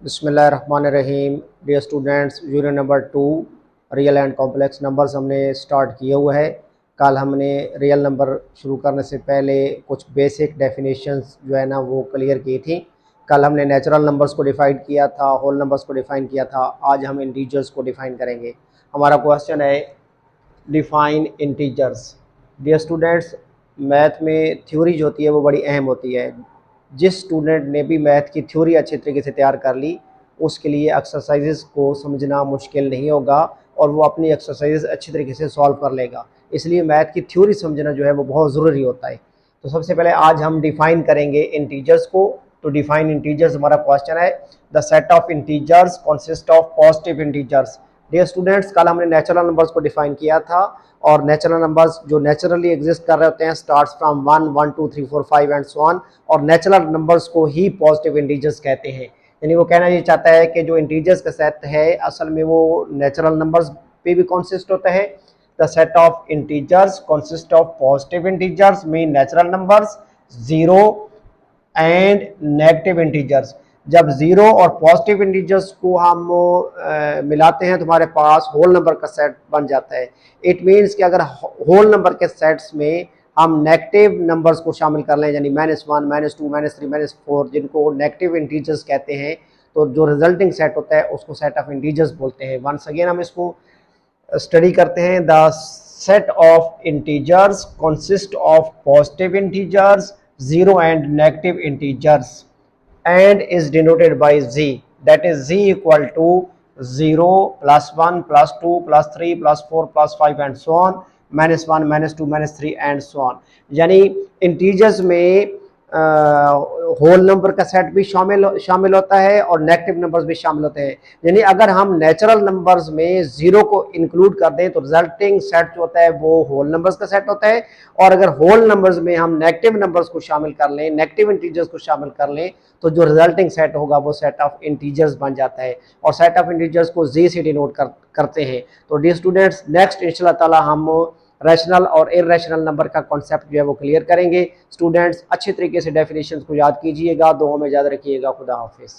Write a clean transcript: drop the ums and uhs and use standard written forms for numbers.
बिस्मिल्लाहिर्रहमानिर्रहीम। Dear students, unit number 2 real and complex numbers हमने start किया हुआ है। कल हमने रियल नंबर शुरू करने से पहले कुछ बेसिक डेफिनेशंस जो है ना वो क्लियर की थी। कल हमने नेचुरल नंबर्स को डिफाइन किया था, होल नंबर्स को डिफाइन किया था। आज हम इंटीजर्स को डिफाइन करेंगे। हमारा क्वेश्चन है define integers. Dear students, math में थ्योरी जो होती है वो बड़ी अहम होती है। जिस स्टूडेंट ने भी मैथ की थ्योरी अच्छे तरीके से तैयार कर ली उसके लिए एक्सरसाइजेस को समझना मुश्किल नहीं होगा और वो अपनी एक्सरसाइजेस अच्छी तरीके से सॉल्व कर लेगा। इसलिए मैथ की थ्योरी समझना जो है वो बहुत ज़रूरी होता है। तो सबसे पहले आज हम डिफाइन करेंगे इंटीजर्स को। तो डिफाइन इंटीजर्स हमारा क्वेश्चन है। The set of integers consist of positive integers. Dear students, कल हमने नेचुरल नंबर्स को डिफाइन किया था और नेचुरल नंबर्स जो नेचुरली एग्जिस्ट कर रहे होते हैं starts from 1 1 2 3 4 5 and so on, और नेचुरल नंबर्स को ही पॉजिटिव इंटीजर्स कहते हैं। यानी वो कहना ये चाहता है कि जो इंटीजर्स का सेट है असल में वो नेचुरल नंबर्स पे भी कॉन्सिस्ट होता है। The set of integers consist of positive integers mean natural numbers, zero and negative integers. जब जीरो और पॉजिटिव इंटीजर्स को हम मिलाते हैं तो हमारे पास होल नंबर का सेट बन जाता है। इट मीन्स कि अगर होल नंबर के सेट्स में हम नेगेटिव नंबर्स को शामिल कर लें, यानी -1 -2 -3 -4, जिनको नेगेटिव इंटीजर्स कहते हैं, तो जो रिजल्टिंग सेट होता है उसको सेट ऑफ इंटीजर्स बोलते हैं। वंस अगेन हम इसको स्टडी करते हैं। The set of integers consist of positive integers, zero and negative integers and is denoted by z, that is z equal to 0 plus 1 plus 2 plus 3 plus 4 plus 5 and so on, -1 -2 -3 and so on। यानी integers में whole number का set भी शामिल होता है और negative numbers भी शामिल होते हैं। यानी अगर हम नेचुरल नंबर्स में जीरो को इंक्लूड कर दें तो रिजल्टिंग सेट जो होता है वो होल नंबर्स का सेट होता है, और अगर होल नंबर्स में हम नेगेटिव नंबर्स को शामिल कर लें, नेगेटिव इंटीजर्स को शामिल कर लें, तो जो रिजल्टिंग सेट होगा वो सेट ऑफ इंटीजर्स बन जाता है। और सेट ऑफ इंटीजर्स को जी से डिनोट करते हैं। तो डियर स्टूडेंट्स, नेक्स्ट इंशाल्लाह ताला हम रैशनल और इर्रेशनल नंबर का कॉन्सेप्ट जो है वो क्लियर करेंगे। स्टूडेंट्स अच्छे तरीके से डेफिनेशंस को याद कीजिएगा। दुआओं में याद रखिएगा। खुदा हाफिज़।